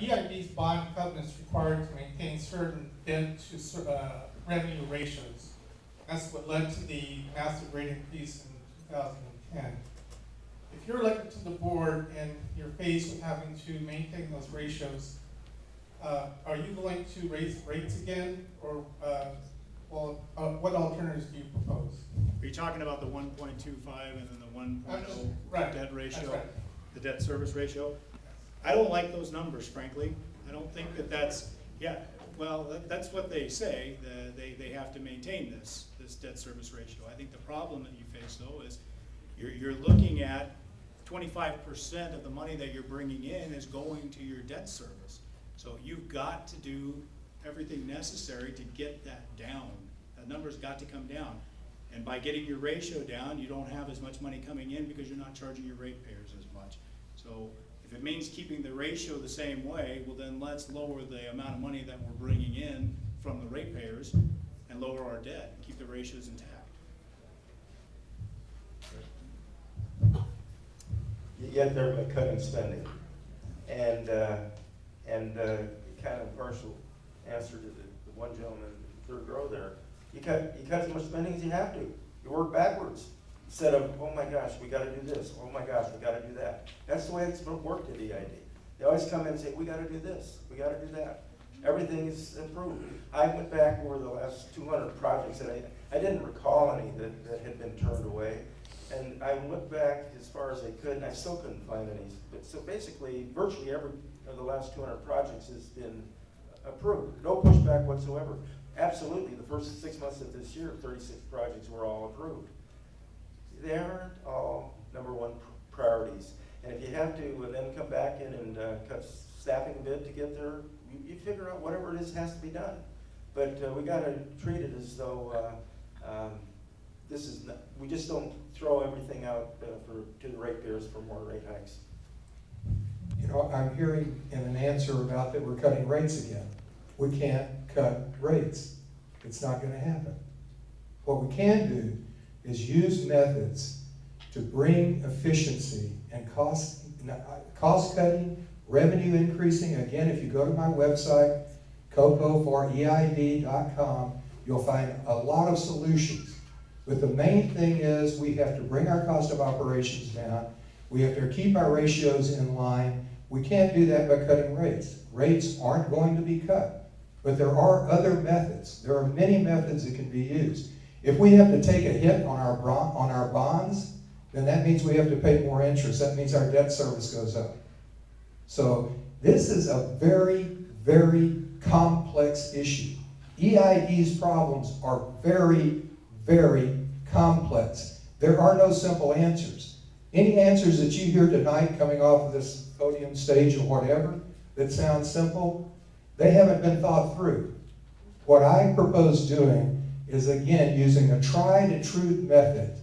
EID's bond covenants required to maintain certain debt to revenue ratios. That's what led to the massive rate increase in 2010. If you're elected to the board and you're faced with having to maintain those ratios, are you going to raise rates again, or what alternatives do you propose? Are you talking about the 1.25 and then the 1.0 right. debt ratio, That's right. the debt service ratio? I don't like those numbers, frankly. I don't think that that's, yeah, well, that's what they say, they have to maintain this debt service ratio. I think the problem that you face, though, is you're looking at 25% of the money that you're bringing in is going to your debt service. So you've got to do everything necessary to get that down. That number's got to come down. And by getting your ratio down, you don't have as much money coming in because you're not charging your ratepayers as much. So if it means keeping the ratio the same way, well then let's lower the amount of money that we're bringing in from the ratepayers and lower our debt and keep the ratios intact. Yet they're cutting spending. And kind of partial answer to the one gentleman in the third row there. You cut as much spending as you have to. You work backwards. Instead of, oh my gosh, we got to do this. Oh my gosh, we got to do that. That's the way it's worked at EID. They always come in and say, we got to do this. We got to do that. Everything is improved. I went back over the last 200 projects, and I didn't recall any that had been turned away. And I looked back as far as I could, and I still couldn't find any. But so basically, virtually every of the last 200 projects has been approved. No pushback whatsoever. Absolutely, the first 6 months of this year, 36 projects were all approved. They aren't all number one priorities. And if you have to then come back in and cut staffing a bit to get there, you figure out whatever it is has to be done. But we got to treat it as though this is not, we just don't throw everything out to the ratepayers for more rate hikes. You know, I'm hearing in an answer about that we're cutting rates again. We can't cut rates. It's not going to happen. What we can do is use methods to bring efficiency and cost cutting, revenue increasing. Again, if you go to my website, coco4eid.com, you'll find a lot of solutions. But the main thing is we have to bring our cost of operations down. We have to keep our ratios in line. We can't do that by cutting rates. Rates aren't going to be cut. But there are other methods. There are many methods that can be used. If we have to take a hit on our bonds, then that means we have to pay more interest. That means our debt service goes up. So this is a very, very complex issue. EID's problems are very, very complex. There are no simple answers. Any answers that you hear tonight coming off of this podium stage or whatever that sound simple, they haven't been thought through. What I propose doing is, again, using a tried and true method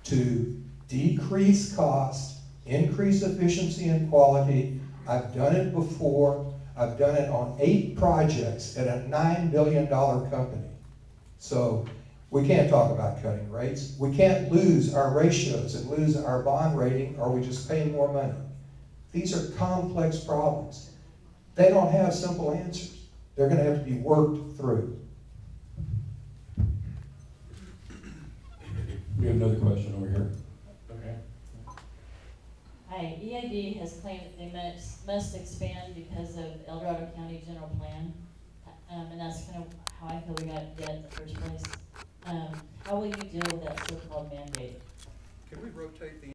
to decrease cost, increase efficiency and quality. I've done it before. I've done it on 8 projects at a $9 billion company. So we can't talk about cutting rates. We can't lose our ratios and lose our bond rating, or we just pay more money. These are complex problems. They don't have simple answers. They're going to have to be worked through. We have another question over here. Okay. Hi, EID has claimed that they must expand because of El Dorado County General Plan, and that's kind of how I feel we got debt in the first place. How will you deal with that so-called mandate? Can we rotate the